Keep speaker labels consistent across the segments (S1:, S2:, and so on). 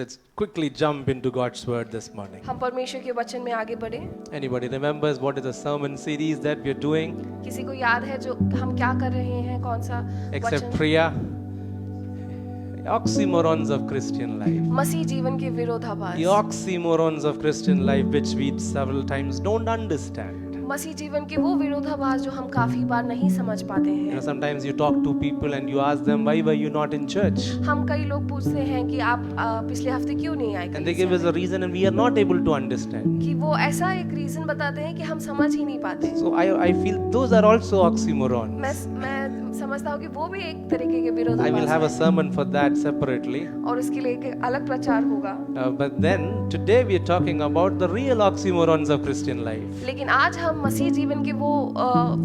S1: Let's quickly jump into God's word this morning.
S2: हम परमेश्वर के वचन में आगे बढ़े।
S1: Anybody remembers what is the sermon series that we are doing?
S2: किसी को याद है जो हम क्या कर रहे हैं, कौन सा
S1: Except
S2: वचन?
S1: Priya. Oxymorons of Christian life.
S2: मसीह जीवन के विरोधाभास।
S1: The oxymorons of Christian life which we several times don't understand.
S2: मसीह जीवन के वो विरोधाभास जो हम काफी बार नहीं समझ पाते
S1: You know,
S2: हैं।
S1: sometimes you talk to people and you ask them, why were you not in church?
S2: हम कई लोग पूछते हैं कि आप पिछले हफ्ते क्यों नहीं आए,
S1: And they give us a reason and we are not able to understand.
S2: कि वो ऐसा एक रीजन बताते हैं कि हम समझ ही नहीं पाते।
S1: So I feel those are also oxymorons.
S2: मैं समझता हूँ कि वो भी एक तरीके के
S1: I will
S2: विरोधाभास
S1: have a
S2: हैं
S1: sermon for that separately.
S2: और उसके लिए एक अलग प्रचार होगा।
S1: But then today we are talking about the real oxymorons of Christian life.
S2: लेकिन आज हम मसीह जीवन के वो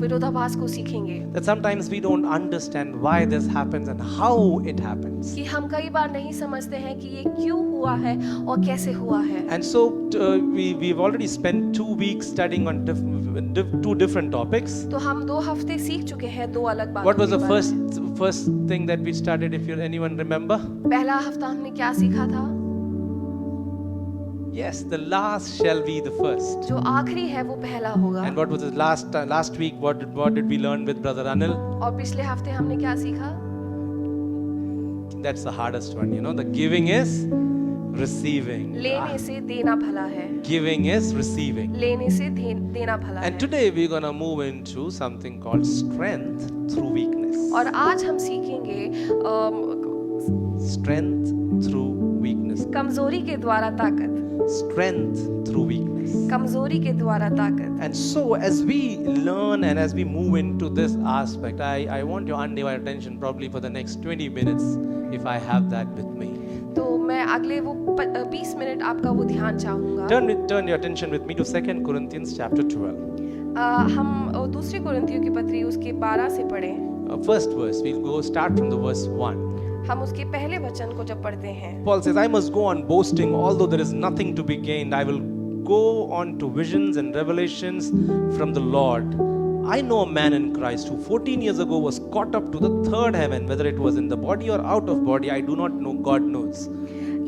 S2: विरोधाभास को सीखेंगे
S1: That sometimes we don't understand why this happens and how it happens.
S2: कि हम कई बार नहीं समझते हैं कि ये क्यों हुआ है और कैसे हुआ है।
S1: And so we've already spent 2 weeks studying on two different topics.
S2: तो हम 2 हफ्ते सीख चुके हैं 2 अलग बातों
S1: What was
S2: के
S1: the
S2: बारे में।
S1: first thing that we studied, if anyone remember?
S2: पहला हफ्ता हमने क्या सीखा था?
S1: Yes, the last shall be the first.
S2: जो आखिरी है वो पहला होगा।
S1: And what was the last week? What did we learn with Brother Anil?
S2: और पिछले हफ्ते हमने क्या सीखा?
S1: That's the hardest one, you know. The giving is receiving.
S2: लेने से देना भला है।
S1: Giving is receiving.
S2: लेने से देना भला
S1: And
S2: है।
S1: today we're going to move into something called strength through weakness.
S2: और आज हम सीखेंगे
S1: Strength through weakness.
S2: कमजोरी के द्वारा ताकत।
S1: Strength through weakness.
S2: कमजोरी के द्वारा ताकत।
S1: And so as we learn and as we move into this aspect, I want your undivided attention probably for the next 20 minutes if I have that with me.
S2: तो मैं अगले वो 20 minute आपका वो ध्यान चाहूंगा।
S1: Turn your attention with me to 2 Corinthians chapter 12.
S2: हम दूसरी कुरिन्थियों की पत्री उसके 12 से पढ़ें।
S1: First verse, we'll start from the verse 1.
S2: हम उसके पहले वचन को जब पढ़ते हैं,
S1: Paul says, I must go on boasting, although there is nothing to be gained. I will go on to visions and revelations from the Lord. I know a man in Christ who 14 years ago was caught up to the third heaven, whether it was in the body or out of body, I do not know, God knows.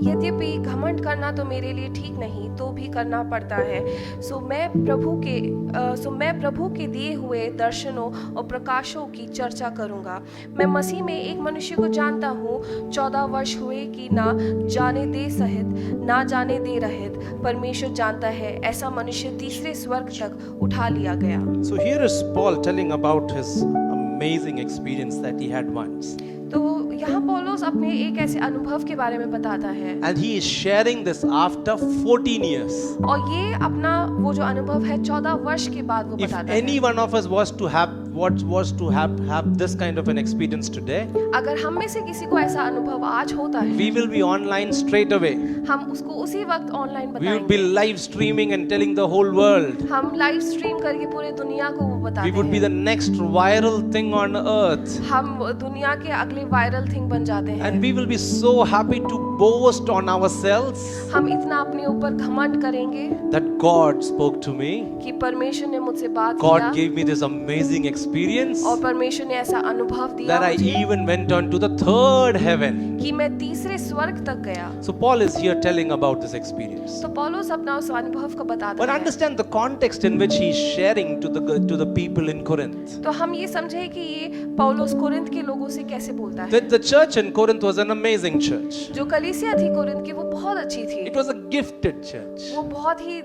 S2: यद्यपि घमंड करना तो मेरे लिए ठीक नहीं, तो भी करना पड़ता है। सो मैं प्रभु के दिए हुए दर्शनों और प्रकाशों की चर्चा करूंगा। मैं मसीह में एक मनुष्य को जानता हूँ, 14 वर्ष हुए कि ना जाने दे सहित ना जाने दे रहित परमेश्वर जानता है, ऐसा मनुष्य तीसरे स्वर्ग तक उठा लिया गया।
S1: So here is Paul telling about his amazing experience that he had once.
S2: तो यहाँ पौलुस अपने एक ऐसे अनुभव के बारे में बताता है।
S1: And he is sharing this after 14 years.
S2: और ये अपना वो जो अनुभव है 14 वर्ष के बाद वो
S1: If
S2: बताता है।
S1: any one of us was to have this kind of an experience today,
S2: अगर हम में से किसी को ऐसा अनुभव आज होता है,
S1: we will be online straight away.
S2: हम उसको उसी वक्त ऑनलाइन
S1: We will be
S2: बताएंगे।
S1: live streaming and telling the whole world.
S2: हम लाइव स्ट्रीम करके पूरे दुनिया को वो बताते
S1: We would be
S2: हैं।
S1: the next viral thing on earth.
S2: हम दुनिया के अगले वायरल थिंग बन जाते हैं।
S1: And we will be so happy to boast on ourselves
S2: हम इतना अपने ऊपर घमंड करेंगे
S1: that God spoke to me.
S2: कि परमेश्वर ने मुझसे बात
S1: God
S2: किया
S1: gave me this amazing experience
S2: और परमेश्वर ने ऐसा अनुभव दिया
S1: that I
S2: मुझे
S1: even went on to the third heaven.
S2: कि मैं तीसरे स्वर्ग तक गया।
S1: So Paul is here telling about this experience.
S2: तो पौलुस अपना उस अनुभव को बताता
S1: But
S2: है।
S1: understand the context in which he is sharing to the people in Corinth.
S2: तो हम ये समझे कि ये पौलुस कोरिन्थ के लोगों से कैसे बोलता है।
S1: The church in Corinth was an amazing church.
S2: जो कलीसिया थी कोरिन्थ की वो बहुत अच्छी थी।
S1: It was a gifted church.
S2: वो बहुत ही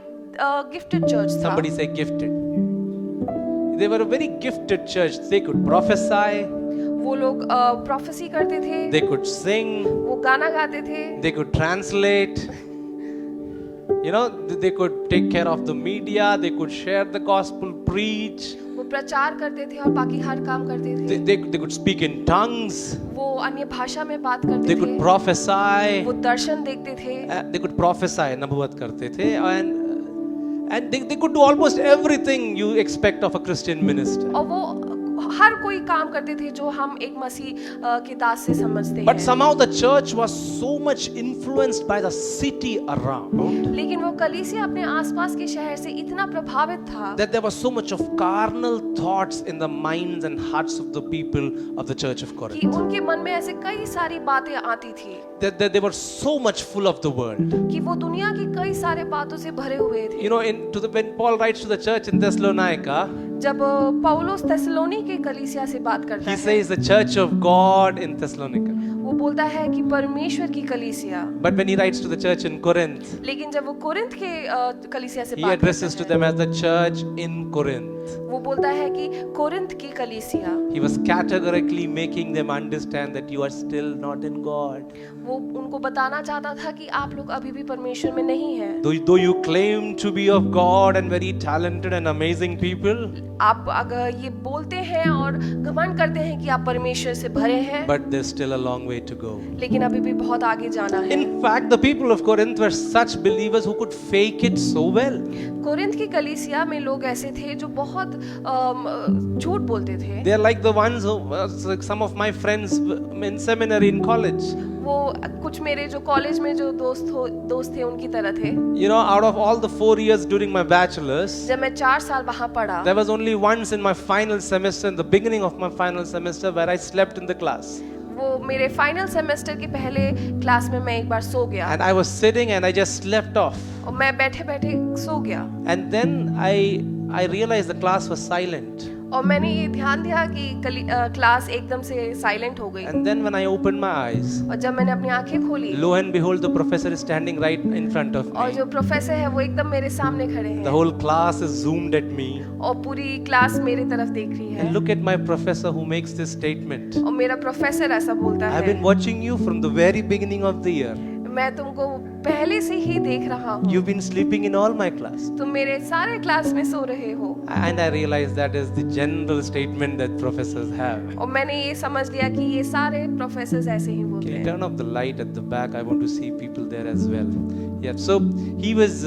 S2: गिफ्टेड चर्च था।
S1: Somebody say gifted. They were a very gifted church. They could prophesy,
S2: वो लोग प्रोफेसी करते थे,
S1: they could sing,
S2: वो गाना गाते थे,
S1: they could translate. You know, they could take care of the media, they could share the gospel, preach.
S2: वो प्रचार करते थे और बाकी हर काम करते थे।
S1: They could speak in tongues,
S2: वो अन्य भाषा में बात करते
S1: they could
S2: थे,
S1: prophesy.
S2: वो दर्शन देखते थे,
S1: They could prophesy, नबूवत करते थे, and they could do almost everything you expect of a Christian minister.
S2: और वो हर कोई काम करते थे जो हम एक मसीह के दास से समझते
S1: But
S2: हैं।
S1: somehow the church was so much influenced by the city around
S2: लेकिन वो कलीसिया अपने आसपास के शहर से इतना प्रभावित था
S1: that there was so much of carnal thoughts in the minds and hearts of the people of the church of
S2: कि
S1: Corinth.
S2: उनके मन में ऐसे कई सारी बातें आती थी
S1: That they were so much full of the world.
S2: कि वो दुनिया की कई सारे बातों से भरे हुए थे।
S1: You know, when Paul writes to the church in Thessalonica,
S2: जब पौलुस थेसलोनी के कलीसिया से बात करता
S1: he
S2: है,
S1: says the church of God in Thessalonica.
S2: वो बोलता है कि परमेश्वर की कलीसिया।
S1: But when he writes to the church in Corinth,
S2: लेकिन जब वो कोरिंथ के कलीसिया से
S1: he
S2: बात
S1: addresses to
S2: करता है,
S1: them as the church in Corinth.
S2: वो बोलता है कि कोरिन्थ की कलीसिया।
S1: He was categorically making them understand that you are still not in God.
S2: वो उनको बताना चाहता था कि आप लोग अभी भी परमेश्वर में नहीं हैं।
S1: Though you claim to be of God and very talented and amazing people,
S2: आप अगर ये बोलते हैं और घमंड करते हैं कि आप परमेश्वर से भरे हैं,
S1: but there's still a long way to go.
S2: लेकिन अभी भी बहुत आगे जाना है।
S1: In fact, the people of Corinth were such believers who could fake it so well.
S2: Corinth की कलीसिया में लोग ऐसे थे जो बहुत झूठ बोलते थे।
S1: They're like the ones who, like some of my friends in seminary in college.
S2: वो कुछ मेरे जो कॉलेज में जो दोस्त थे उनकी तरह थे।
S1: You know, out of all the 4 years during my bachelor's,
S2: जब मैं 4 साल वहाँ पढ़ा,
S1: there was only once in my final semester, in the beginning of my final semester, where I slept in the class.
S2: वो मेरे final semester के पहले class में मैं एक बार सो गया
S1: And I was sitting and I just slept off.
S2: और मैं बैठे बैठे सो गया
S1: And then I realized the class was silent.
S2: और मैंने ये ध्यान दिया कि क्लास एकदम से साइलेंट हो गई।
S1: And then when I opened my eyes,
S2: और जब मैंने अपनी आंखें खोली,
S1: lo and behold, the professor is standing right in front of
S2: और
S1: me.
S2: जो प्रोफेसर है वो एकदम मेरे सामने खड़े
S1: The
S2: हैं
S1: whole class is zoomed at me.
S2: और पूरी क्लास मेरी तरफ देख रही है।
S1: And look at my professor who makes this statement.
S2: और मेरा प्रोफेसर ऐसा बोलता
S1: I've
S2: है,
S1: been watching you from the very beginning of the year.
S2: मैं तुमको पहले से ही देख रहा हूँ,
S1: You've been sleeping in all my class.
S2: तुम मेरे सारे क्लास में सो रहे हो।
S1: And I realized that is the general statement that professors have.
S2: और मैंने ये समझ लिया कि ये सारे प्रोफेसर ऐसे ही बोलते
S1: Can you
S2: हैं।
S1: turn off the light at the back? I want to see people there as well. Yeah. So he was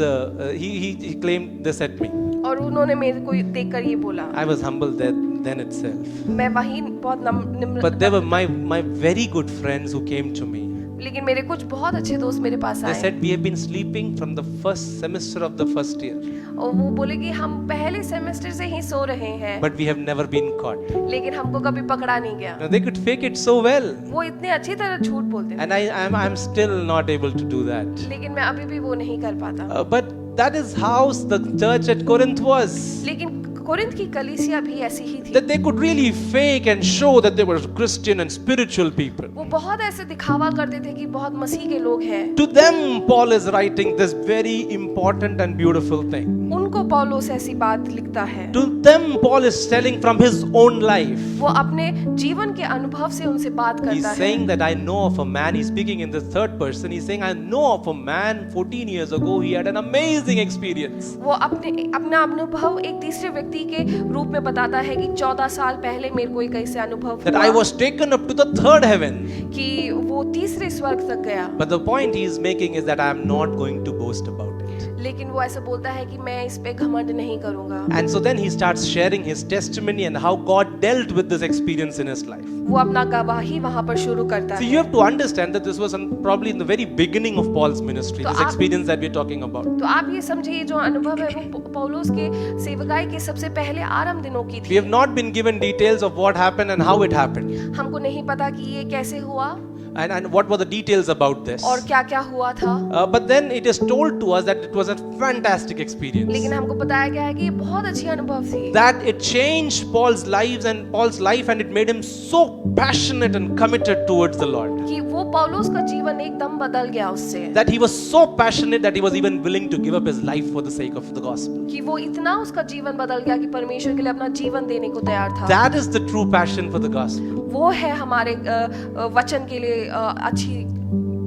S1: he claimed this at me.
S2: और उन्होंने मेरे को देखकर ये बोला।
S1: I was humbled then itself.
S2: मैं वहीं बहुत निम्र,
S1: But there were my very good friends who came to me.
S2: लेकिन मेरे कुछ बहुत अच्छे दोस्त मेरे पास
S1: They
S2: आए
S1: said we have been sleeping from the first semester of the first year,
S2: और वो बोले कि हम पहले सेमेस्टर से ही सो रहे हैं,
S1: but we have never been caught.
S2: लेकिन हमको कभी पकड़ा नहीं गया।
S1: Now, they could fake it so well,
S2: वो इतने अच्छी तरह झूठ बोलते थे,
S1: and I'm still not able to do that.
S2: लेकिन मैं अभी भी वो नहीं कर पाता।
S1: But that is how the church at Corinth was.
S2: लेकिन कोरिन्थ की कलीसिया भी ऐसी ही थी।
S1: That they could really fake and show that they were Christian and spiritual people.
S2: वो बहुत ऐसे दिखावा करते थे कि बहुत मसीह के लोग हैं।
S1: To them, Paul is writing this very important and beautiful thing.
S2: उनको पौलुस ऐसी बात लिखता है।
S1: To them, Paul is telling from his own life.
S2: वो अपने जीवन के अनुभव से उनसे बात
S1: He's
S2: करता है।
S1: saying that I know of a man, he's speaking in the third person, he's saying I know of a man 14 years ago, he had an amazing experience.
S2: वो अपना अनुभव एक तीसरे व्यक्ति के रूप में बताता है कि 14 साल पहले मेरे को एक ऐसे अनुभव
S1: That
S2: हुआ
S1: I was taken up to the third heaven.
S2: कि वो तीसरे स्वर्ग तक गया।
S1: But the point he is making is that I am not going to boast about it.
S2: लेकिन वो ऐसा बोलता है कि मैं इस पे घमंड नहीं करूंगा।
S1: And so then he starts sharing his testimony and how God dealt with this experience in his life.
S2: वो अपना गवाही वहां पर शुरू करता
S1: So
S2: है।
S1: you have to understand that this was probably in the very beginning of Paul's ministry,
S2: तो
S1: this
S2: आप-
S1: experience that we're talking about.
S2: तो आप ये समझिए जो अनुभव है वो पौलुस के सेवकाई के सबसे पहले आरंभ दिनों की
S1: We
S2: थी।
S1: have not been given details of what happened and how it happened.
S2: हमको नहीं पता कि ये कैसे हुआ
S1: And what were the details about this.
S2: और क्या क्या हुआ था,
S1: But then it is told to us that it was a fantastic experience.
S2: लेकिन हमको बताया गया है कि ये बहुत अच्छी अनुभव थी।
S1: That it changed Paul's life and it made him so passionate and committed towards the Lord.
S2: कि वो पौलुस का जीवन एकदम बदल गया उससे,
S1: That he was so passionate that he was even willing to give up his life for the sake of the gospel.
S2: कि वो इतना उसका जीवन बदल गया कि परमेश्वर के लिए अपना जीवन देने को तैयार था।
S1: That is the true passion for the gospel.
S2: वो है हमारे वचन के लिए अच्छी।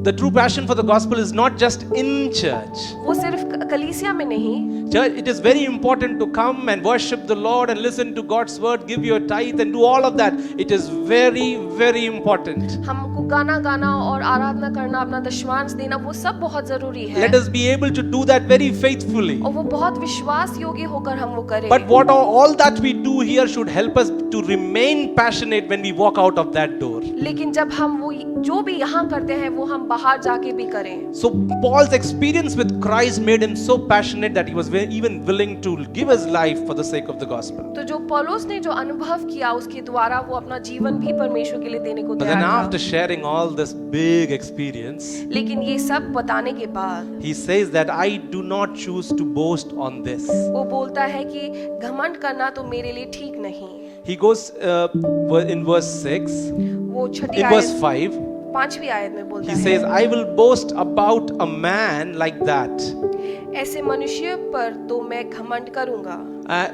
S1: The true passion for the gospel is not just in church.
S2: वो सिर्फ कलीसिया में नहीं,
S1: Church, it is very important to come and worship the Lord and listen to God's word, give your tithe and do all of that. It is very, very important.
S2: हमको गाना गाना और आराधना करना, अपना दशमांश देना, वो सब बहुत जरूरी है।
S1: Let us be able to do that very faithfully.
S2: और वो बहुत विश्वास योग्य होकर हम वो करें।
S1: But what all that we do here should help us to remain passionate when we walk out of that door.
S2: लेकिन जब हम वो जो भी यहाँ करते हैं वो हम बाहर जाके भी करें.
S1: So Paul's experience with Christ made him so passionate that he was even willing to give his life for the sake of the gospel.
S2: तो जो पौलुस ने जो अनुभव किया उसके द्वारा वो अपना जीवन भी परमेश्वर के लिए देने को
S1: But then
S2: तैयार
S1: after
S2: था.
S1: sharing all this big experience,
S2: लेकिन ये सब बताने के बाद
S1: he says that I do not choose to boast on this.
S2: वो बोलता है कि घमंड करना तो मेरे लिए ठीक नहीं.
S1: He goes in verse 6,
S2: वो छठी
S1: in verse
S2: आयत
S1: 5,
S2: 5वीं आयत में बोलता
S1: he
S2: है
S1: says, I will boast about a man like that.
S2: ऐसे मनुष्य पर तो मैं घमंड करूंगा.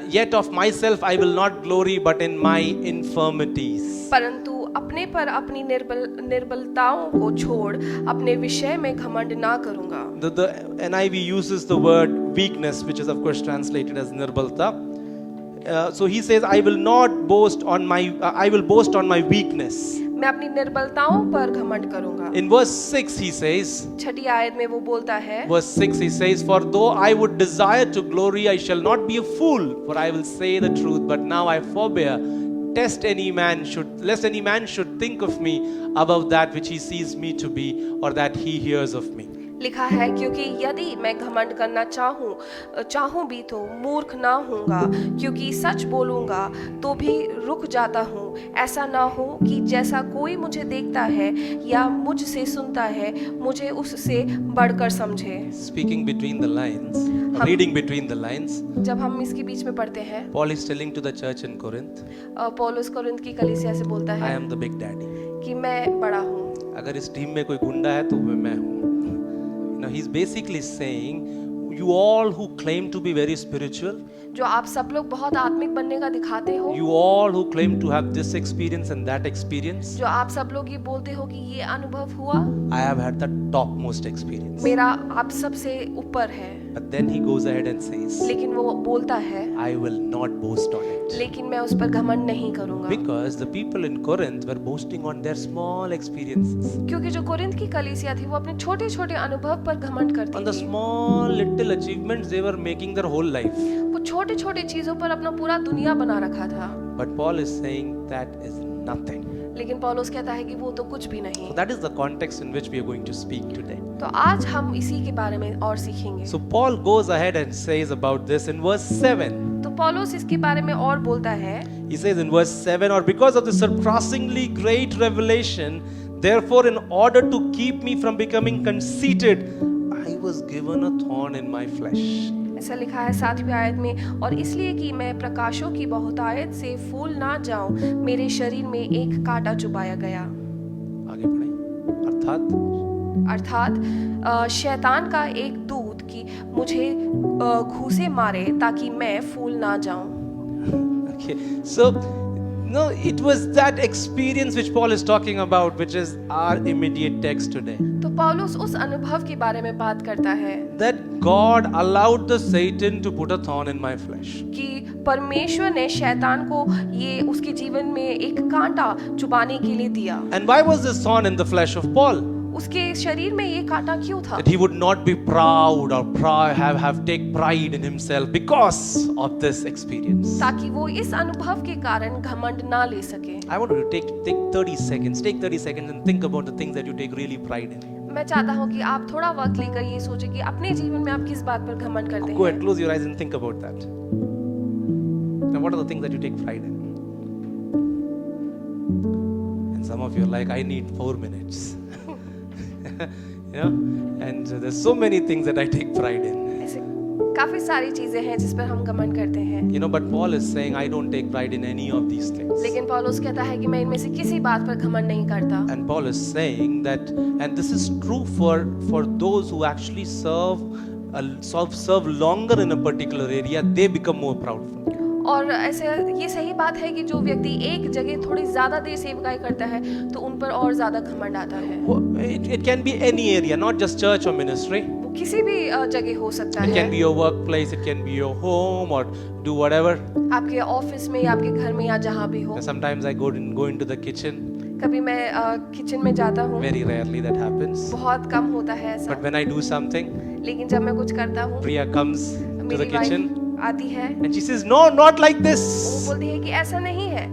S1: Yet of myself I will not glory, but in my infirmities.
S2: परंतु अपने पर अपनी निर्बलताओं को छोड़ अपने विषय में घमंड ना करूंगा.
S1: The NIV uses the word weakness, which is of course translated as nirbalta. So he says, I will boast on my weakness.
S2: मैं अपनी निर्बलताओं पर घमंड करूंगा.
S1: In verse 6 he says,
S2: छठी आयत में वो बोलता है,
S1: verse 6 he says, for though I would desire to glory, I shall not be a fool, for I will say the truth, but now I forbear, lest any man should think of me above that which he sees me to be, or that he hears of me.
S2: लिखा है, क्योंकि यदि मैं घमंड करना चाहूं भी तो मूर्ख ना होऊंगा, क्योंकि सच बोलूंगा तो भी रुक जाता हूँ. ऐसा ना हो कि जैसा कोई मुझे देखता है या मुझसे सुनता है मुझे उससे बढ़कर समझे.
S1: Speaking between the lines, reading between the lines,
S2: जब हम इसके बीच में पढ़ते हैं,
S1: Paul is telling to the church in Corinth,
S2: पौलुस कोरिन्थ की कलीसिया से बोलता
S1: I
S2: है
S1: am the big daddy.
S2: कि मैं बड़ा हूँ.
S1: अगर इस टीम में कोई गुंडा है तो मैं हूँ. Now he's basically saying, you all who claim to be very spiritual,
S2: जो आप सब लोग बहुत आत्मिक बनने का दिखाते हो,
S1: you all who claim to have this experience and that experience,
S2: जो आप सब लोग ये बोलते हो कि ये अनुभव हुआ,
S1: I have had the topmost experience.
S2: मेरा आप सबसे ऊपर है.
S1: But then he goes ahead and says,
S2: लेकिन वो बोलता है,
S1: I will not boast on it.
S2: लेकिन मैं उस पर घमंड नहीं करूंगा.
S1: Because the people in Corinth were boasting on their small experiences,
S2: क्योंकि जो कोरिन्थ की कलीसिया थी वो अपने छोटे छोटे अनुभव पर घमंड करती
S1: on the
S2: थी.
S1: small little achievements they were making their whole life.
S2: वो छोटे छोटे चीजों पर अपना पूरा दुनिया बना रखा था.
S1: But Paul is saying that is nothing.
S2: लेकिन पौलुस कहता है कि वो तो कुछ भी नहीं.
S1: So that is the context in which we are going to speak today.
S2: तो आज हम इसी के बारे में और सीखेंगे.
S1: So Paul goes ahead and says about this in verse 7.
S2: तो पौलुस इसके बारे में और बोलता है.
S1: He says in verse 7, or because of the surpassingly great revelation, therefore in order to keep me from becoming conceited, I was given a thorn in my flesh.
S2: ऐसा लिखा है 7वीं आयत में, और इसलिए कि मैं प्रकाशों की बहुतायत से फूल ना जाऊं मेरे शरीर में एक कांटा चुभाया गया.
S1: आगे पढ़ें.
S2: अर्थात शैतान का एक दूत कि मुझे घूंसे मारे ताकि मैं फूल ना जाऊं.
S1: Okay, so no, it was that experience which Paul is talking about, which is our immediate text today.
S2: तो पौलुस उस अनुभव के बारे में बात करता है
S1: That God allowed the Satan to put a thorn in my flesh.
S2: कि परमेश्वर ने शैतान को ये उसके जीवन में एक कांटा चुभाने के लिए दिया.
S1: And why was this thorn in the flesh of Paul?
S2: उसके शरीर में ये कांटा क्यों था?
S1: That he would not be proud or have take pride in himself because of this experience.
S2: ताकि वो इस अनुभव के कारण घमंड ना ले सके.
S1: I want you to take 30 seconds. Take 30 seconds and think about the things that you take really pride in.
S2: मैं चाहता हूँ कि आप थोड़ा वक्त लेकर ये सोचें कि अपने जीवन में आप किस बात पर घमंड करते
S1: Go ahead,
S2: हैं.
S1: close your eyes and think about that. Now, what are the things that you take pride in? And some of you are like, I need 4 minutes. You know, and there's so many things that I take pride in.
S2: ऐसे काफी सारी चीजें हैं जिस पर हम घमंड करते हैं.
S1: You know, but Paul is saying, I don't take pride in any of these things.
S2: लेकिन पौलुस कहता है कि मैं इनमें से किसी बात पर घमंड नहीं करता.
S1: And Paul is saying that, and this is true for those who actually serve longer in a particular area, they become more proudful.
S2: और ऐसे ये सही बात है कि जो व्यक्ति एक जगह थोड़ी ज्यादा देर सेवकाई करता है तो उन पर और ज्यादा घमंड आता है.
S1: It can be any area, not just church or ministry.
S2: वो किसी भी जगह हो सकता
S1: It
S2: है.
S1: can be your workplace, it can be your home, or do whatever.
S2: आपके ऑफिस में या आपके घर में या जहाँ भी हो.
S1: Sometimes I go into the kitchen.
S2: कभी मैं किचन में जाता हूँ.
S1: Very rarely that happens.
S2: बहुत कम होता है ऐसा.
S1: But when I do something,
S2: लेकिन जब मैं कुछ करता हूँ,
S1: Priya comes to the
S2: मेरी
S1: kitchen.
S2: वाइफ आती है,
S1: and she says, no, not like this.
S2: वो बोलती है कि ऐसा नहीं है।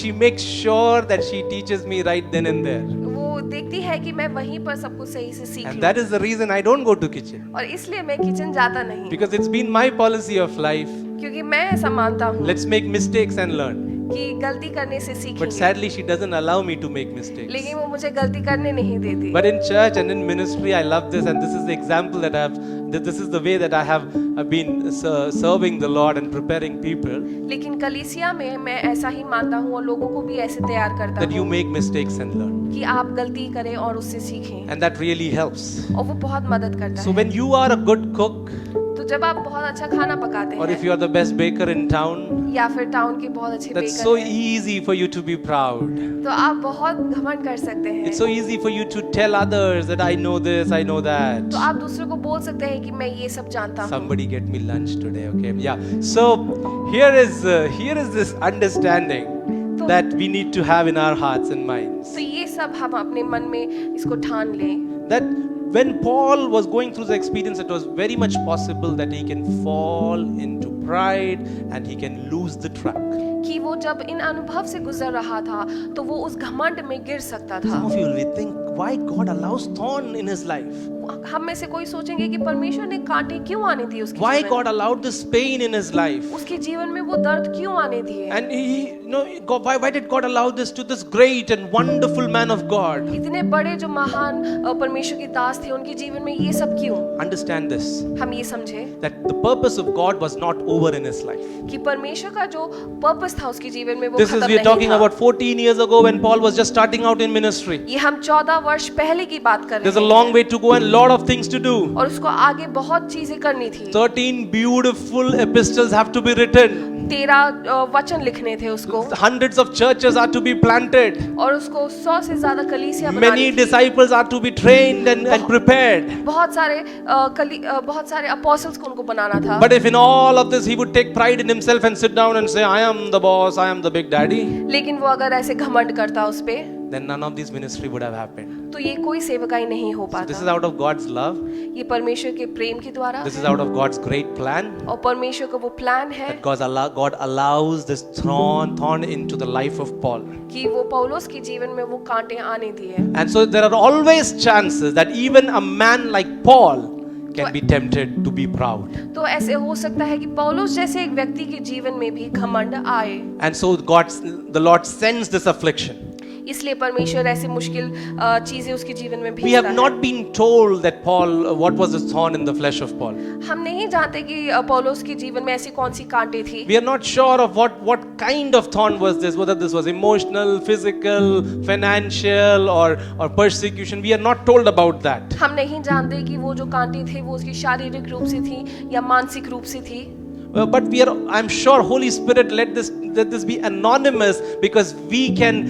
S1: She makes sure that she teaches me right then and there.
S2: वो देखती है कि मैं वहीं पर सब कुछ सही से सीख
S1: And
S2: लूं।
S1: that is the reason I don't go to kitchen.
S2: और इसलिए मैं किचन जाता नहीं,
S1: Because it's been my policy of life.
S2: क्योंकि मैं ऐसा मानता हूँ
S1: Let's make mistakes and learn.
S2: कि गलती करने से
S1: But
S2: सीखेंगे,
S1: sadly, she doesn't allow me to make mistakes.
S2: लेकिन वो मुझे गलती करने नहीं देती।
S1: But in church and in ministry, I love this, and this is the example that this is the way that I have been serving the Lord and preparing people.
S2: लेकिन कलीसिया में मैं ऐसा ही मानता हूँ और लोगों को भी ऐसे तैयार करता
S1: That you
S2: हूँ
S1: make mistakes and learn.
S2: कि आप गलती करें और उससे सीखें,
S1: And that really helps.
S2: और वो बहुत मदद करता
S1: So
S2: है।
S1: when you are a good cook,
S2: तो जब आप बहुत अच्छा खाना पकाते
S1: or if
S2: हैं
S1: you are the best baker in town,
S2: या फिर टाउन के बहुत अच्छे
S1: that's so
S2: बेकर हैं,
S1: easy for you to be proud.
S2: तो आप बहुत घमंड कर सकते हैं।
S1: It's so easy for you to tell others that I know this, I know
S2: तो
S1: that.
S2: आप दूसरों को बोल सकते हैं कि मैं ये सब जानता हूँ।
S1: Somebody get me lunch today, okay? Yeah. So here is this understanding
S2: तो-
S1: that we need to have in our hearts and minds.
S2: तो ये सब हम अपने मन में इसको ठान लें
S1: That when Paul was going through the experience, it was very much possible that he can fall into pride and he can lose the track.
S2: कि वो जब इन अनुभव से गुजर रहा था तो वो उस घमंड में गिर सकता था।
S1: Some of you will think, why God allows thorn in his life?
S2: हम में से कोई सोचेंगे कि परमेश्वर ने कांटे क्यों आने दिए उसके
S1: Why
S2: जीवन
S1: God
S2: में?
S1: allowed this pain in his life?
S2: उसके जीवन में वो दर्द क्यों आने दिए?
S1: And why did God allow this to this great and wonderful man of God?
S2: इतने बड़े जो महान परमेश्वर के दास थे उनके जीवन में ये सब क्यों?
S1: Understand this,
S2: हम ये समझे
S1: that the purpose of God was not over in his life.
S2: कि परमेश्वर का जो पर्पस था उसके जीवन में वो
S1: This is,
S2: खत्म
S1: we are
S2: नहीं
S1: talking
S2: था।
S1: about 14 years ago when Paul was just starting out in ministry.
S2: ये हम 14 वर्ष पहले की बात कर
S1: There's
S2: रहे
S1: a
S2: हैं
S1: long way to go and lot of things to do.
S2: और उसको आगे बहुत चीजें करनी थी।
S1: 13 beautiful epistles have to be written.
S2: 13 वचन लिखने थे उसको
S1: Hundreds of churches are to be planted.
S2: और उसको 100 से ज्यादा कलीसिया बनानी
S1: Many
S2: थी।
S1: disciples are to be trained and prepared.
S2: बहुत सारे apostles को उनको बनाना था।
S1: But if in all of this he would take pride in himself and sit down and say, I am the boss, I am the big daddy,
S2: लेकिन वो अगर ऐसे घमंड करता उस पे
S1: then none of this ministry would have happened.
S2: तो ये कोई सेवकाई नहीं हो
S1: This is
S2: पाता।
S1: out of God's love.
S2: ये परमेश्वर के प्रेम के द्वारा
S1: This is out of God's great plan.
S2: और परमेश्वर का वो प्लान है
S1: That God allows this thorn into the life of Paul.
S2: कि वो पौलुस के जीवन में वो कांटे आने दिए।
S1: And so there are always chances that even a man like Paul can be tempted to be proud.
S2: तो ऐसे हो सकता है कि पौलुस जैसे एक व्यक्ति के जीवन में भी घमंड आए,
S1: And so the Lord sends this affliction.
S2: इसलिए परमेश्वर ऐसे मुश्किल चीजें उसके जीवन में
S1: We
S2: भेजता
S1: have
S2: है।
S1: not been told that what was the thorn in the flesh of Paul.
S2: हम नहीं जानते कि पौलुस के जीवन में ऐसी कौन सी कांटे थी।
S1: We are not sure of what kind of thorn was this, whether this was emotional, physical, financial, or persecution. We are not told about that.
S2: हम नहीं जानते कि वो जो कांटे थे वो उसकी शारीरिक रूप से थी या मानसिक रूप से थी।
S1: But I'm sure Holy Spirit let this be anonymous because we can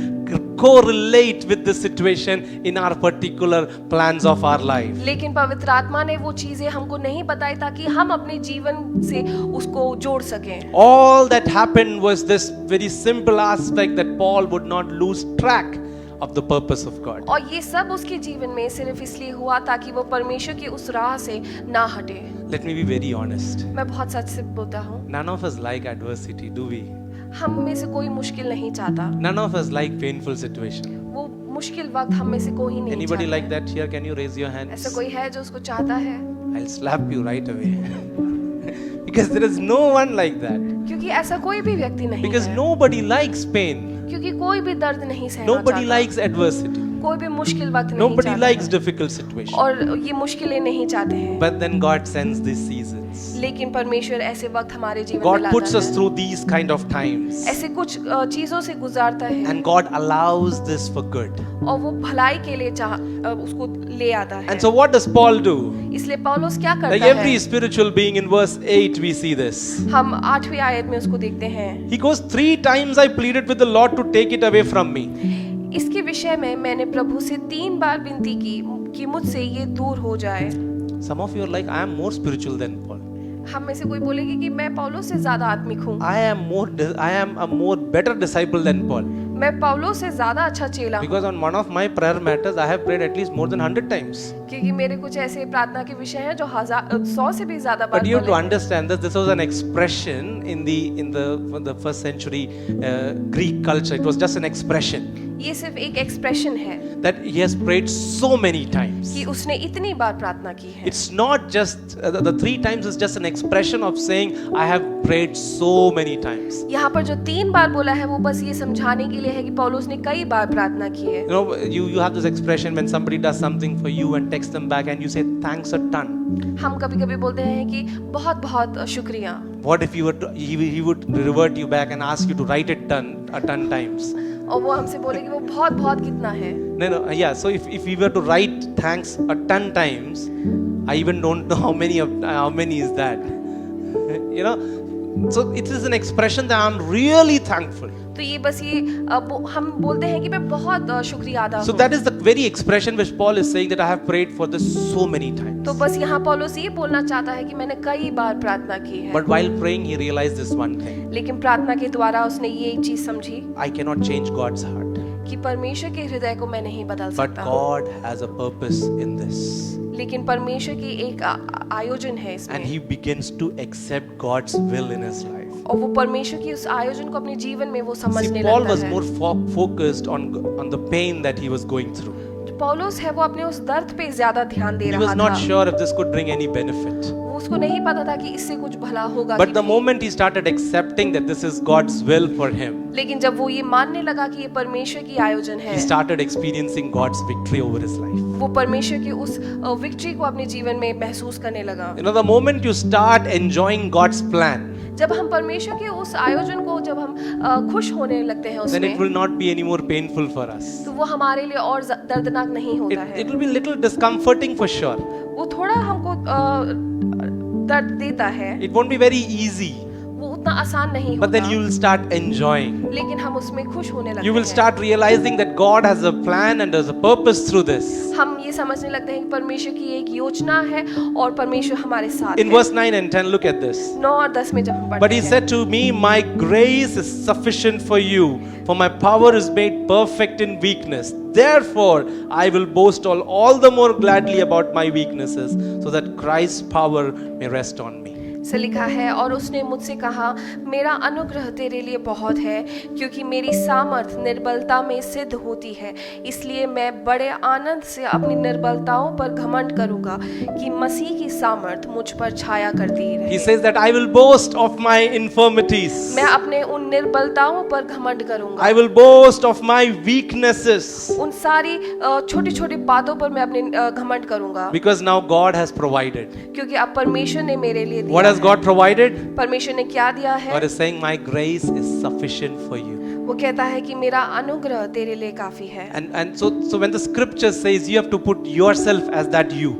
S1: correlate with this situation in our particular plans of our life.
S2: लेकिन पवित्र आत्मा ने वो चीजें हमको नहीं बताई ताकि हम अपने जीवन से उसको जोड़ सकें।
S1: All that happened was this very simple aspect that Paul would not lose track of the purpose of God.
S2: और ये सब उसके जीवन में सिर्फ इसलिए हुआ ताकि वो परमेश्वर की उस राह से ना हटे।
S1: Let me be very honest.
S2: मैं बहुत सच से बोलता हूँ,
S1: None of us like adversity, do we?
S2: हम में से कोई मुश्किल नहीं चाहता।
S1: None of us like painful situation.
S2: वो मुश्किल वक्त हम में से कोई नहीं
S1: Anybody
S2: चाहता
S1: like
S2: है।
S1: that here? Can you raise your
S2: ऐसा
S1: hands?
S2: कोई है जो उसको चाहता है?
S1: I'll slap you right away. Because there is no one like that.
S2: क्योंकि ऐसा कोई भी व्यक्ति नहीं
S1: Because
S2: है।
S1: nobody likes pain.
S2: क्योंकि कोई भी दर्द नहीं सहना
S1: Nobody
S2: चाहता।
S1: likes adversity.
S2: कोई भी मुश्किल वक्त नहीं
S1: Nobody
S2: चाहता
S1: likes
S2: है।
S1: difficult situations.
S2: और ये मुश्किलें नहीं चाहते हैं।
S1: But then God sends these seasons.
S2: लेकिन परमेश्वर ऐसे वक्त हमारे जीवन में
S1: God
S2: लाता
S1: puts us
S2: है।
S1: through these kind of times.
S2: ऐसे कुछ चीजों से गुजारता है
S1: And God allows this for good.
S2: और वो भलाई के लिए उसको ले आता है।
S1: And so what does Paul do?
S2: इसलिए पौलुस क्या
S1: Like
S2: करता
S1: every
S2: है?
S1: spiritual being, in verse 8 we see this.
S2: हम 8वीं आयत में उसको देखते हैं।
S1: He goes, 3 times I pleaded with the Lord to take it away from me.
S2: इसके विषय में मैंने प्रभु से 3 बार विनती की कि मुझसे ये दूर हो जाए।
S1: Some of you are like, I am more spiritual than Paul.
S2: हम में से कोई बोलेगी कि मैं पौलुस से ज्यादा आत्मिक हूँ,
S1: I am a more better disciple than Paul.
S2: मैं पौलुस से ज्यादा अच्छा चेला हूँ,
S1: Because on one of my prayer matters, I have prayed at least more than 100 times.
S2: क्योंकि मेरे कुछ ऐसे प्रार्थना के विषय हैं जो 100 से भी ज्यादा बार
S1: But you have to
S2: बोले हैं।
S1: understand that this was an expression in the first century Greek culture. It was just an expression
S2: ये सिर्फ एक एक्सप्रेशन है
S1: that he has prayed so many times.
S2: कि उसने इतनी बार प्रार्थना की है।
S1: It's not just the 3 times is just an expression of saying I have prayed so many times.
S2: यहाँ पर जो 3 बार बोला है वो बस ये समझाने के लिए है कि पौलुस ने कई बार प्रार्थना की है।
S1: You know, you have this expression when somebody does something for you and texts them back and you say thanks a ton.
S2: हम कभी-कभी बोलते हैं कि बहुत-बहुत शुक्रिया।
S1: What if he would revert you back and ask you to write it a ton times?
S2: और वो हमसे बोले कि वो बहुत-बहुत कितना है।
S1: No, yeah. So if we were to write thanks a ton times, I even don't know how many is that. You know, so it is an expression that I'm really thankful.
S2: तो ये बस ये हम बोलते हैं कि मैं बहुत शुक्रिया अदा
S1: So
S2: हूँ।
S1: that is the very expression which Paul is saying that I have prayed for this so many times.
S2: तो बस यहाँ पौलुस ये बोलना चाहता है कि मैंने कई बार प्रार्थना की है।
S1: But while praying, he realized this one thing:
S2: लेकिन प्रार्थना के द्वारा उसने ये एक चीज समझी
S1: I cannot change God's heart,
S2: कि परमेश्वर के हृदय को मैं नहीं बदल
S1: but
S2: सकता,
S1: God has a purpose in this,
S2: लेकिन परमेश्वर की एक आयोजन है
S1: and
S2: इसमें,
S1: he begins to accept God's will in his life.
S2: और वो परमेश्वर की उस आयोजन को अपने जीवन में वो
S1: See,
S2: समझने
S1: Paul
S2: लगता
S1: was
S2: है।
S1: more focused on the pain that he was going through.
S2: जो पौलुस है वो अपने उस दर्द पे ज्यादा ध्यान दे
S1: He
S2: रहा
S1: was not
S2: था।
S1: sure if this could bring any benefit.
S2: वो उसको नहीं पता था कि इससे कुछ भला होगा
S1: But
S2: कि
S1: the
S2: नहीं।
S1: moment he started accepting that this is God's will for him,
S2: लेकिन जब वो ये मानने लगा कि ये परमेश्वर की आयोजन है,
S1: he started experiencing God's victory over his life.
S2: वो परमेश्वर की उस विक्ट्री को अपने जीवन में महसूस करने लगा।
S1: You know, the moment you start enjoying God's plan,
S2: जब हम परमेश्वर के उस आयोजन को जब हम खुश होने लगते हैं
S1: then it
S2: उसमें,
S1: will not be any more painful for us.
S2: तो वो हमारे लिए और दर्दनाक नहीं होता
S1: It
S2: है।
S1: will be little discomforting for sure.
S2: वो थोड़ा हमको दर्द देता है,
S1: It won't be very easy,
S2: वो उतना आसान नहीं
S1: but then
S2: होता,
S1: you will start enjoying.
S2: लेकिन हम उसमें खुश होने लगते
S1: You will
S2: हैं।
S1: start realizing that God has a plan and there's a purpose through this.
S2: हम ये समझने लगते हैं कि परमेश्वर की एक योजना है और परमेश्वर हमारे साथ
S1: In
S2: है।
S1: verse 9 and 10, look at this.
S2: 9 और 10 में जब हम
S1: But
S2: पढ़ते
S1: he
S2: हैं,
S1: said to me, my grace is sufficient for you, for my power is made perfect in weakness. Therefore, I will boast all the more gladly about my weaknesses, so that Christ's power may rest on me.
S2: से लिखा है, और उसने मुझसे कहा, मेरा अनुग्रह तेरे लिए बहुत है, क्योंकि मेरी सामर्थ निर्बलता में सिद्ध होती है। इसलिए मैं बड़े आनंद से अपनी निर्बलताओं पर घमंड करूंगा कि मसीह की सामर्थ मुझ पर छाया करती
S1: He
S2: रहे।
S1: says that I will boast of my infirmities.
S2: मैं अपने उन निर्बलताओं पर घमंड करूंगा,
S1: I will boast of my weaknesses.
S2: उन सारी छोटी छोटी बातों पर मैं अपने घमंड करूंगा,
S1: Because now God has provided.
S2: क्योंकि अब परमेश्वर ने मेरे लिए
S1: What
S2: दिया
S1: has God provided?
S2: परमेश्वर ने क्या दिया है?
S1: God is saying, my grace is sufficient for you.
S2: वो कहता है कि मेरा अनुग्रह तेरे लिए काफी है।
S1: And so when the scripture says you have to put yourself as that you.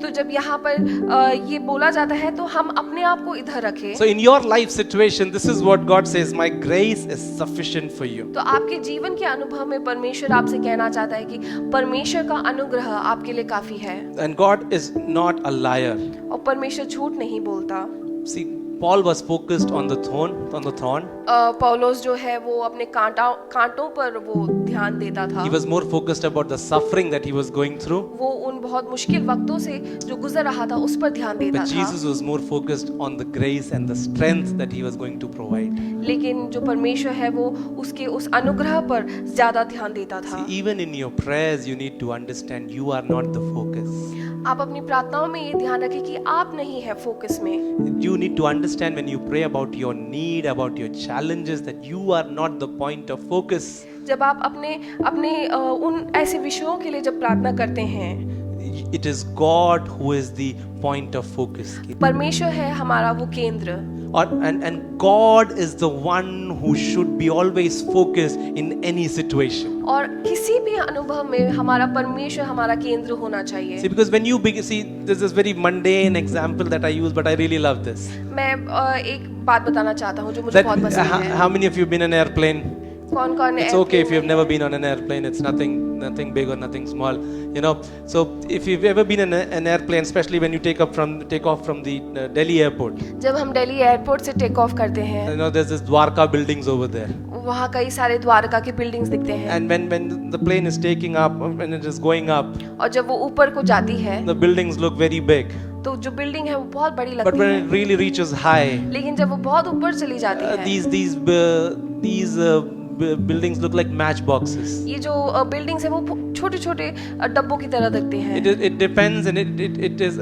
S2: तो जब यहाँ पर ये बोला जाता है तो हम अपने आप को इधर रखें।
S1: So in your life situation, this is what God says, my grace is sufficient for you.
S2: तो आपके जीवन के अनुभव में परमेश्वर आपसे कहना चाहता है कि परमेश्वर का अनुग्रह आपके लिए काफी है।
S1: And God is not a liar.
S2: और परमेश्वर झूठ नहीं बोलता।
S1: See, Paul was focused on the thorn.
S2: पौलुस जो है वो अपने कांटों पर वो ध्यान देता था।
S1: He was more focused about the suffering that he was going through.
S2: वो उन बहुत मुश्किल वक्तों से जो गुजर रहा था उस पर ध्यान देता
S1: But
S2: था।
S1: Jesus was more focused on the grace and the strength that he was going to provide.
S2: लेकिन जो परमेश्वर है वो उसके उस अनुग्रह पर ज्यादा ध्यान देता था।
S1: See, even in your prayers, you need to understand you are not the focus.
S2: आप अपनी प्रार्थनाओं में ये ध्यान रखें कि आप नहीं है फोकस में।
S1: You need to understand when you pray about your need, about your challenges, that you are not the point of focus.
S2: जब आप अपने उन ऐसे विषयों के लिए जब प्रार्थना करते हैं,
S1: It is God who is the point of focus.
S2: परमेश्वर है हमारा वो केंद्र,
S1: And God is the one who should be always focused in any situation.
S2: और किसी भी अनुभव में हमारा परमेश्वर हमारा केंद्र होना चाहिए।
S1: See, because when you begin, see, this is very mundane example that I use, but I really love this.
S2: मैं एक बात बताना चाहता हूँ जो मुझे बहुत पसंद है।
S1: How many of you have been in an airplane?
S2: कौन
S1: It's okay if you've never been on an airplane. It's nothing big or nothing small, you know. So if you've ever been in an airplane, especially when you take off from the Delhi airport,
S2: जब हम Delhi airport से take off करते हैं,
S1: you know there's this Dwarka buildings over there.
S2: वहाँ कई सारे द्वारका के buildings दिखते हैं
S1: And when the plane is taking up, when it is going up,
S2: और जब वो ऊपर को जाती है
S1: the buildings look very big.
S2: तो जो बिल्डिंग है वो बहुत बड़ी
S1: But
S2: लगती
S1: when
S2: है,
S1: it really reaches high,
S2: लेकिन जब वो बहुत ऊपर चली जाती है,
S1: these buildings look like matchboxes.
S2: ये जो बिल्डिंग्स है वो छोटे छोटे डब्बों की तरह दिखते हैं।
S1: It depends, and it is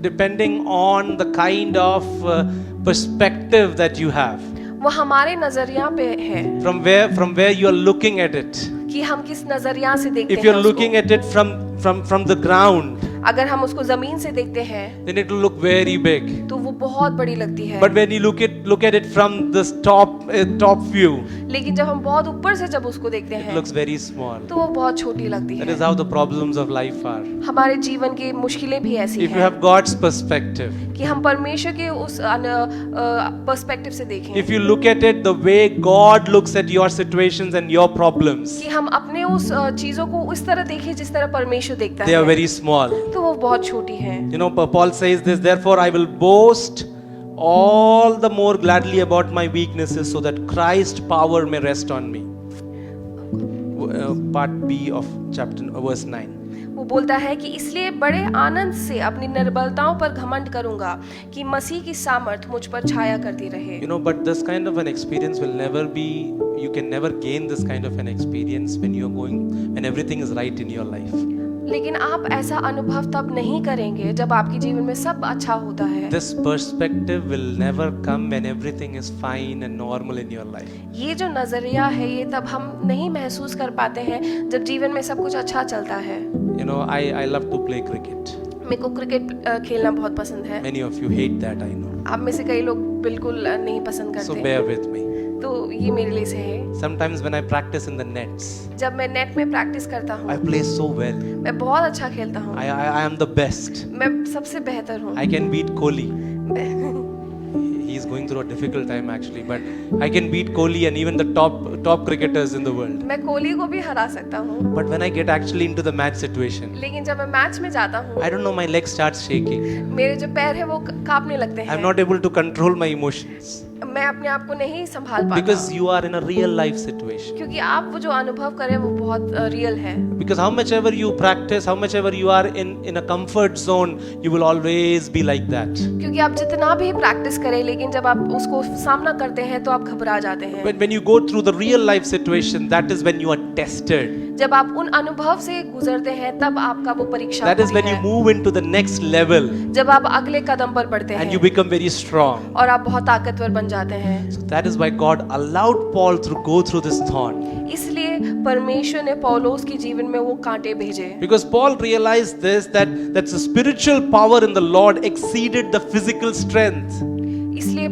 S1: depending on the kind of perspective that you have,
S2: वो हमारे नजरिया पे है
S1: from where you are looking at it.
S2: कि हम किस नजरिया से देखते
S1: If
S2: हैं
S1: you're
S2: उसको।
S1: looking at it from the ground,
S2: अगर हम उसको जमीन से देखते हैं
S1: then it will look very big.
S2: तो वो बहुत बड़ी लगती है,
S1: But when you look at it from this top view,
S2: लेकिन जब हम बहुत ऊपर से जब उसको देखते
S1: it
S2: हैं
S1: looks very small.
S2: तो वो बहुत छोटी लगती
S1: That
S2: है।
S1: is how the problems of life are.
S2: हमारे जीवन की मुश्किलें भी ऐसी
S1: If you
S2: हैं
S1: have God's perspective,
S2: कि हम परमेश्वर के उस पर्सपेक्टिव से देखें,
S1: if you look at it the way God looks at your situations and your problems,
S2: कि हम अपने उस चीजों को उस तरह देखें जिस तरह परमेश्वर देखता
S1: they are
S2: है,
S1: very small.
S2: तो वो बहुत छोटी है।
S1: You know, Paul says this, therefore I will boast all the more gladly about my weaknesses so that Christ's power may rest on me. Part B of verse 9.
S2: वो बोलता है कि इसलिए बड़े आनंद से अपनी निर्बलताओं पर घमंड करूंगा कि मसीह की सामर्थ मुझ पर छाया करती रहे।
S1: You know, but this kind of an experience will never be, you can never gain this kind of an experience when everything is right in your life.
S2: लेकिन आप ऐसा अनुभव तब नहीं करेंगे जब आपके जीवन में सब अच्छा होता है।
S1: This perspective will never come when everything is fine and normal in your life.
S2: ये जो नजरिया है ये तब हम नहीं महसूस कर पाते हैं जब जीवन में सब कुछ अच्छा चलता है।
S1: You know, I love to play cricket.
S2: मेरे को क्रिकेट खेलना बहुत पसंद है।
S1: Many of you hate that, I know.
S2: आप में से कई लोग बिल्कुल नहीं पसंद
S1: So
S2: करते,
S1: bear with me.
S2: तो ये मेरे लिए से है।
S1: Sometimes when I practice in the nets,
S2: जब मैं नेट में प्रैक्टिस करता
S1: I
S2: हूँ
S1: play so well.
S2: मैं बहुत अच्छा खेलता हूँ,
S1: I am the best.
S2: मैं सबसे बेहतर हूँ।
S1: I can beat Kohli. He is going through a difficult time actually, but I can beat Kohli and even the top cricketers in the world.
S2: मैं कोहली को भी हरा सकता हूँ,
S1: But when I get actually into the match situation,
S2: लेकिन जब मैं match में जाता हूँ
S1: I don't know, my legs start shaking.
S2: मेरे जो पैर है वो कांपने लगते
S1: I'm
S2: हैं,
S1: not able to control my emotions
S2: मैं अपने आप को नहीं संभाल पाता,
S1: because you are in a real life situation.
S2: क्योंकि आप वो जो अनुभव करें वो बहुत रियल है।
S1: Because how much ever you practice, how much ever you are in a comfort zone, you will always be like that.
S2: क्योंकि आप जितना भी प्रैक्टिस करें लेकिन जब आप उसको सामना करते हैं तो आप घबरा जाते हैं।
S1: When you go through the real life situation, that is when you are tested.
S2: जब आप उन अनुभव से गुजरते हैं तब आपका वो परीक्षा
S1: That is
S2: होती
S1: when you
S2: है,
S1: move into the next level
S2: जब आप अगले कदम पर बढ़ते
S1: and you
S2: हैं
S1: become very strong.
S2: और आप बहुत ताकतवर बन जाते हैं।
S1: So that is why God allowed Paul to go through this thorn.
S2: इसलिए परमेश्वर ने पौलुस के जीवन में वो कांटे भेजे,
S1: Because Paul realized this, that the spiritual power in the Lord exceeded the physical strength.
S2: इसलिए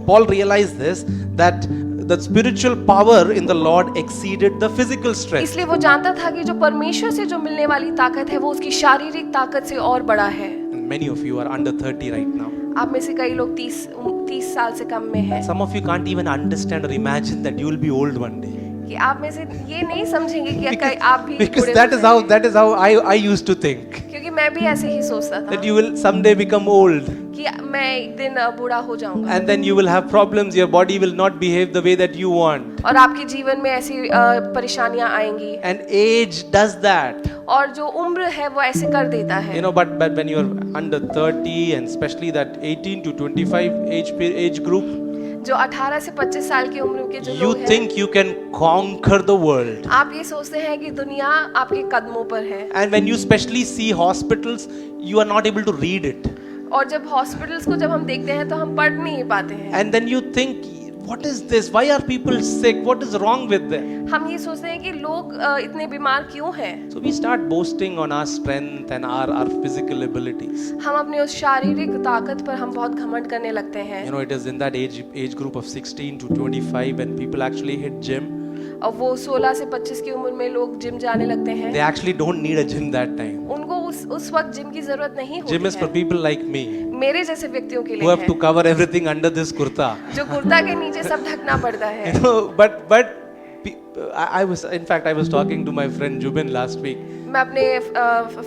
S1: Paul realized this, that the spiritual power in the Lord exceeded the physical strength.
S2: इसलिए वो जानता था कि जो परमेश्वर से जो मिलने वाली ताकत है वो उसकी शारीरिक ताकत से और बड़ा है।
S1: And many of you are under 30 right now.
S2: आप में से कई लोग 30 साल से कम में हैं
S1: Some of you can't even understand or imagine that you will be old one day.
S2: कि आप में से ये नहीं समझेंगे कि आप भी
S1: Because
S2: बूढ़े
S1: that
S2: हो
S1: is how I used to think,
S2: क्योंकि मैं भी ऐसे ही सोचता था
S1: that you will someday become old
S2: कि मैं एक दिन बूढ़ा हो जाऊंगा
S1: and then you will have problems, your body will not behave the way that you want.
S2: और आपके जीवन में ऐसी परेशानियां आएंगी
S1: And age does that.
S2: और जो उम्र है वो ऐसे कर देता है।
S1: You know, but when you are under 30 and especially that 18 to 25 age group,
S2: जो 18 से 25 साल की उम्र के जो
S1: you
S2: लोग हैं,
S1: think you can conquer the world.
S2: आप ये सोचते हैं कि दुनिया आपके कदमों पर है।
S1: And when you especially see hospitals, you are not able to read it.
S2: और जब हॉस्पिटल्स को जब हम देखते हैं तो हम पढ़ नहीं पाते हैं।
S1: And then you think, what is this? Why are people sick? What is wrong with them?
S2: हम ये सोचते हैं कि लोग इतने बीमार क्यों हैं।
S1: So we start boasting on our strength and our physical abilities.
S2: हम अपने उस शारीरिक ताकत पर हम बहुत घमंड करने लगते हैं।
S1: You know, it is in that age group of 16 to 25 when people actually hit gym.
S2: और वो 16 से 25 की उम्र में लोग जिम जाने लगते हैं।
S1: They actually don't need a gym that time.
S2: उनको उस वक्त जिम की जरूरत नहीं होती
S1: Gym is for
S2: है।
S1: people like me
S2: मेरे जैसे व्यक्तियों के
S1: who
S2: लिए
S1: have
S2: है
S1: to cover everything under this kurta.
S2: जो कुर्ता के नीचे सब ढकना पड़ता है।
S1: You know, but I was talking to my friend Jubin last week.
S2: मैं अपने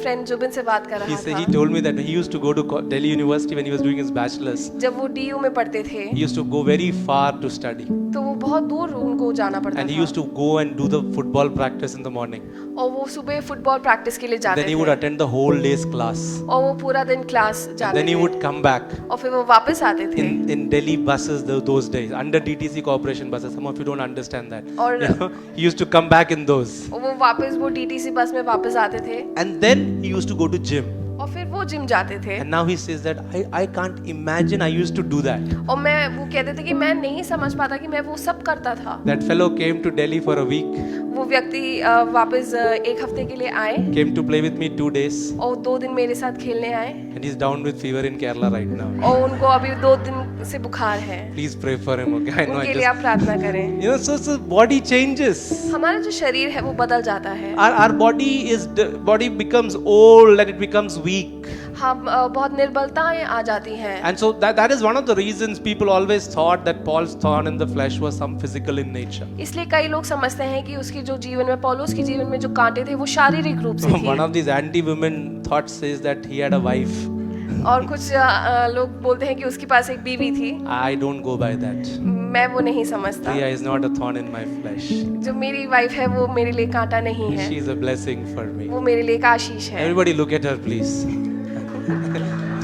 S2: फ्रेंड जुबिन से बात कर रहा
S1: He
S2: था।
S1: told me that he used to go to Delhi University when he was doing his bachelor's.
S2: जब वो डीयू में पढ़ते थे
S1: He used to go very far to study,
S2: तो वो बहुत दूर उनको जाना पड़ता
S1: and he
S2: था
S1: used to go and do the football practice in the morning.
S2: और वो सुबह फुटबॉल प्रैक्टिस के लिए जाते
S1: Then he would
S2: थे
S1: attend the whole day's class.
S2: और वो पूरा दिन क्लास
S1: And
S2: जाते
S1: then he
S2: थे
S1: would come back
S2: और फिर वो वापस आते थे
S1: in Delhi buses those days, under DTC Corporation buses. Some of you don't understand that.
S2: और
S1: You know, he used to come back in those.
S2: वो वापस वो डीटीसी बस में वापस आते थे
S1: And then he used to go to gym.
S2: और फिर वो जिम जाते थे
S1: And now he says that I can't imagine I used to do that.
S2: और मैं वो कहते थे कि मैं नहीं समझ पाता कि मैं वो सब करता था।
S1: That fellow came to Delhi for a week,
S2: वो व्यक्ति वापस एक हफ्ते के लिए आए
S1: came to play with me 2 days,
S2: और 2 दिन मेरे साथ खेलने आए
S1: and he's down with fever in Kerala right now.
S2: और उनको अभी 2 दिन से बुखार है।
S1: Please pray for him, okay? I know
S2: उनके
S1: I
S2: लिए
S1: just,
S2: आप प्रार्थना करें।
S1: you know, so body changes.
S2: हमारा जो शरीर है वो बदल जाता है।
S1: Our body becomes old and it becomes weak.
S2: हम बहुत निर्बलताएं आ जाती हैं
S1: And so that is one of the reasons people always thought that Paul's thorn in the flesh was some physical in nature.
S2: इसलिए कई लोग समझते हैं कि उसकी जो जीवन में पौलुस के जीवन में जो कांटे थे वो शारीरिक रूप से
S1: One
S2: थे
S1: of these anti-women thoughts says that he had a wife.
S2: और कुछ लोग बोलते हैं कि उसके पास एक बीवी थी।
S1: I don't go by that.
S2: मैं वो नहीं समझता।
S1: Priya is not a thorn in my flesh.
S2: जो मेरी वाइफ है वो मेरे लिए कांटा नहीं है,
S1: She is a blessing for me.
S2: वो मेरे लिए एक आशीष है।
S1: Everybody look at her, please.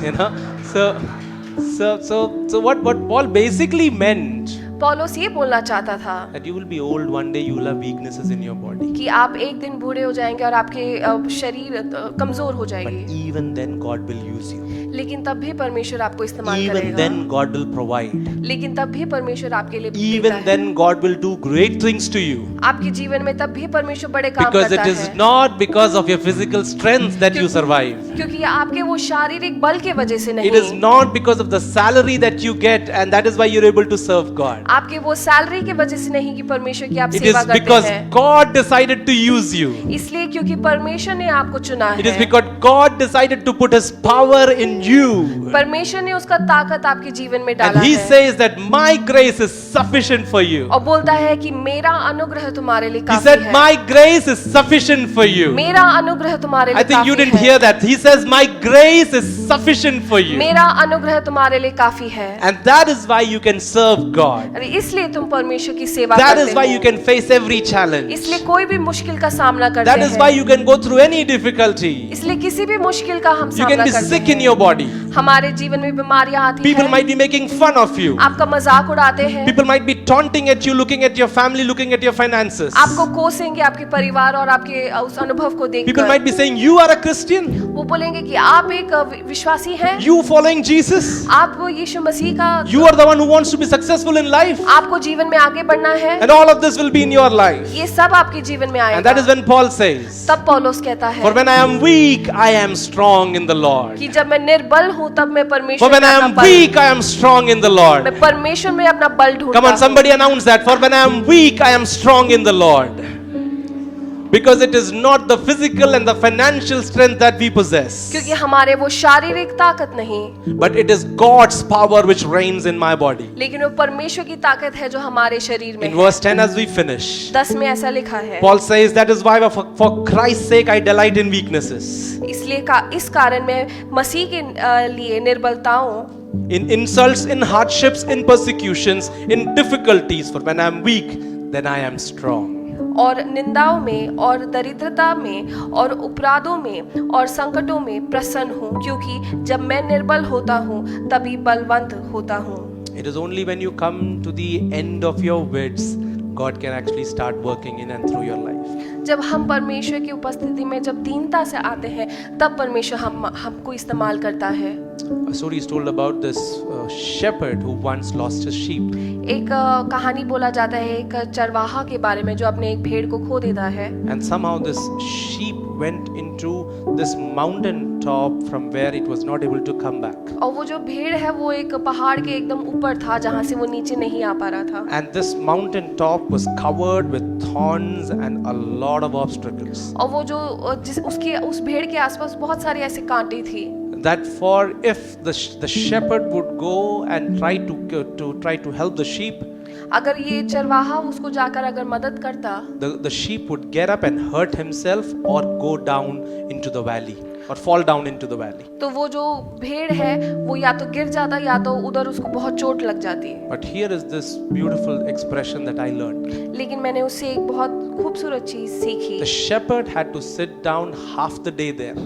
S1: You know, so what Paul basically meant
S2: पौलुस ये बोलना चाहता था
S1: that you will be old one day, you will have weaknesses in your body.
S2: कि आप एक दिन बूढ़े हो जाएंगे और आपके शरीर कमजोर हो
S1: But
S2: जाएगी,
S1: even then God will use you.
S2: लेकिन तब भी परमेश्वर आपको इस्तेमाल
S1: Even
S2: करेगा।
S1: then God will provide.
S2: लेकिन तब भी परमेश्वर आपके लिए देता
S1: Even
S2: है।
S1: then God will do great things to you.
S2: आपके जीवन में तब भी परमेश्वर बड़े काम
S1: Because
S2: करता
S1: it is
S2: है,
S1: not because of your physical strength that you survive.
S2: क्योंकि ये आपके वो शारीरिक बल के वजह से
S1: It is
S2: नहीं,
S1: not because of the salary that you get and that is why you're able to serve God.
S2: आपके वो सैलरी के वजह से नहीं कि परमेश्वर की आप
S1: It is
S2: सेवा करते
S1: because
S2: हैं,
S1: God decided to use you.
S2: इसलिए क्योंकि परमेश्वर ने आपको चुना
S1: It is
S2: है।
S1: because God decided to put His power in you.
S2: परमेश्वर ने उसका ताकत आपके जीवन में
S1: And
S2: डाला
S1: He
S2: है
S1: says that my grace is sufficient for you.
S2: और बोलता है कि मेरा अनुग्रह तुम्हारे लिए
S1: He
S2: काफी
S1: said,
S2: है,
S1: my grace is sufficient for you.
S2: मेरा अनुग्रह तुम्हारे
S1: I
S2: लिए
S1: think you
S2: काफी
S1: didn't
S2: है,
S1: hear that. He says, my grace is sufficient for you.
S2: मेरा अनुग्रह तुम्हारे लिए काफी है।
S1: And that is why you can serve God.
S2: अरे इसलिए तुम परमेश्वर की सेवा
S1: That
S2: करते
S1: is why
S2: हो,
S1: you can face every challenge.
S2: इसलिए कोई भी मुश्किल का सामना करते
S1: That is why
S2: हैं,
S1: you can go through any difficulty.
S2: इसलिए किसी भी मुश्किल का हम
S1: You
S2: सामना
S1: can be
S2: करते
S1: sick in
S2: हैं।
S1: your body.
S2: हमारे जीवन में बीमारियां आती
S1: People
S2: हैं,
S1: might be making fun of you.
S2: आपका मजाक उड़ाते हैं,
S1: People might be taunting at you, looking at your family, looking at your finances.
S2: आपको कोसेंगे आपके परिवार और आपके उस अनुभव को
S1: People
S2: देखकर।
S1: might be saying, you are a Christian.
S2: वो बोलेंगे कि आप एक विश्वासी हैं,
S1: You following Jesus.
S2: आप वो यीशु मसीह का,
S1: You are the one who wants to be successful in life.
S2: आपको जीवन में आगे बढ़ना है,
S1: And all of this will be in your life.
S2: ये सब आपके जीवन में
S1: And that is
S2: आएगा।
S1: when Paul says,
S2: तब पौलुस कहता
S1: for
S2: है
S1: when I am weak, I am strong in the Lord.
S2: कि जब मैं निर्बल हूँ तब मैं
S1: For
S2: परमेश्वर
S1: when
S2: में
S1: I
S2: अपना
S1: am
S2: बल,
S1: weak, I am strong in the Lord.
S2: मैं परमेश्वर में अपना बल
S1: Come
S2: ढूंढता
S1: on,
S2: हूँ।
S1: somebody announce that. For when I am weak, I am strong in the Lord. Because it is not the physical and the financial strength that we possess,
S2: क्योंकि हमारे वो शारीरिक ताकत नहीं,
S1: but it is God's power which reigns in my body.
S2: लेकिन वो परमेश्वर की ताकत है जो हमारे शरीर में
S1: In
S2: है।
S1: verse 10, as we finish,
S2: 10 में ऐसा लिखा है,
S1: Paul says, that is why for Christ's sake I delight in weaknesses,
S2: इसलिए इस कारण मैं मसीह के लिए निर्बलताओं,
S1: in insults, in hardships, in persecutions, in difficulties. For when I am weak, then I am strong.
S2: और निंदाओं में और दरिद्रता में और अपराधों में और संकटों में प्रसन्न हूँ, क्योंकि जब मैं निर्बल होता हूँ तभी बलवंत होता हूँ।
S1: It is only when you come to the end of your wits, God can actually start working in and through your life.
S2: जब हम परमेश्वर की उपस्थिति में जब दीनता से आते हैं तब परमेश्वर हमको इस्तेमाल करता है।
S1: A story is told about this shepherd who once lost his sheep.
S2: एक कहानी बोला जाता है एक चरवाहा के बारे में जो अपने एक भेड़ को खो देता है,
S1: And somehow this sheep went into this mountain top from where it was not able to come back.
S2: और वो जो भेड़ है वो एक पहाड़ के एकदम ऊपर था जहाँ से वो नीचे नहीं आ पा रहा था,
S1: And this mountain top was covered with thorns and a lot of obstacles.
S2: और वो जो उसके उस भेड़ के आसपास बहुत सारे ऐसे कांटे थी
S1: That for if the shepherd would go and try to help the sheep,
S2: अगर ये चरवाहा उसको जाकर अगर मदद करता,
S1: the sheep would get up and hurt himself or go down into the valley or fall down into the valley.
S2: तो वो जो भेड़ है वो या तो गिर जाता या तो उधर उसको बहुत चोट लग जाती।
S1: But here is this beautiful expression that I learned.
S2: लेकिन मैंने उससे एक बहुत खूबसूरत चीज सीखी।
S1: The shepherd had to sit down half the day there,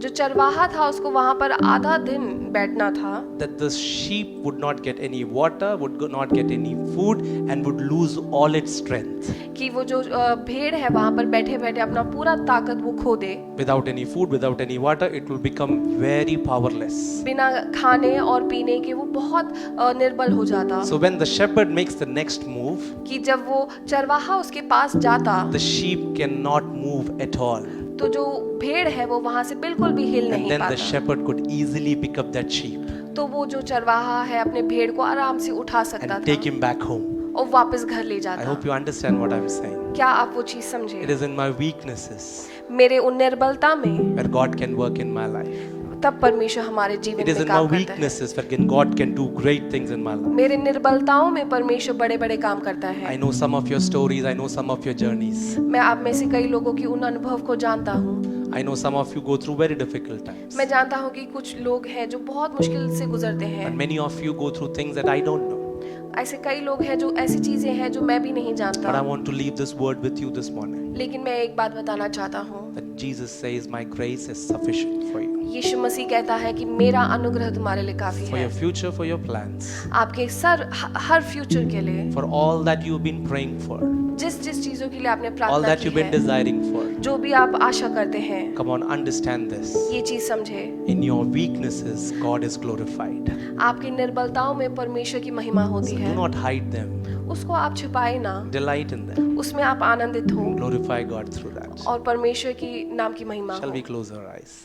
S2: जो चरवाहा था उसको वहां पर आधा दिन बैठना था,
S1: that the sheep would not get any water, not get any food, and would lose all its strength.
S2: कि वो जो भेड़ है वहां पर बैठे बैठे अपना पूरा ताकत वो खो दे।
S1: Without any food, without any water, it will become very powerless.
S2: बिना खाने और पीने के वो बहुत निर्बल हो जाता।
S1: So when the shepherd makes the next move,
S2: कि जब वो चरवाहा उसके पास जाता,
S1: the sheep cannot move at all.
S2: तो जो भेड़ है वो वहां से बिल्कुल भी हिल
S1: And
S2: नहीं
S1: then the
S2: पाता।
S1: shepherd could easily pick up that sheep
S2: तो वो जो चरवाहा है अपने भेड़ को आराम से उठा सकता
S1: and take
S2: था
S1: him back home.
S2: और वापस घर ले
S1: I
S2: जाता।
S1: hope you understand what I'm saying.
S2: क्या आप वो चीज समझे?
S1: It is in my weaknesses
S2: मेरे उन निर्बलता में
S1: where God can work in my life.
S2: तब परमेश्वर हमारे जीवन
S1: It is
S2: में
S1: in my
S2: काम करता है।
S1: weaknesses where God can do great things in my life.
S2: मेरे निर्बलताओं में परमेश्वर बड़े बड़े काम करता
S1: I
S2: है।
S1: know some of your stories, I know some of your journeys.
S2: मैं आप में से कई लोगों की उन अनुभव को जानता हूँ।
S1: I know some of you go through very difficult times.
S2: मैं जानता हूँ कि कुछ लोग हैं जो बहुत मुश्किल से गुजरते हैं।
S1: And many of you go through things that I don't know.
S2: ऐसे कई लोग हैं जो ऐसी चीजें हैं जो मैं भी नहीं
S1: But I
S2: जानता।
S1: want to leave this word with you this morning.
S2: लेकिन मैं एक बात बताना चाहता हूँ।
S1: That Jesus says, my grace is sufficient for you.
S2: यीशु मसीह कहता है कि मेरा अनुग्रह तुम्हारे लिए काफी
S1: For
S2: है।
S1: your future, for your plans.
S2: आपके हर फ्यूचर के लिए,
S1: For all that you've been praying for.
S2: जिस जिस चीजों के लिए आपने
S1: All
S2: प्रार्थना
S1: that
S2: की
S1: you've been
S2: है,
S1: desiring for.
S2: जो भी आप आशा करते हैं,
S1: Come on, understand this.
S2: ये चीज समझे।
S1: In your weaknesses, God is glorified.
S2: आपकी निर्बलताओं में परमेश्वर की महिमा होती
S1: So do
S2: है।
S1: not hide them.
S2: उसको आप छिपाए ना,
S1: Delight in them.
S2: उसमें आप आनंदित हो
S1: Glorify God through that.
S2: और परमेश्वर की नाम की महिमा
S1: Shall
S2: हो।
S1: we close our eyes?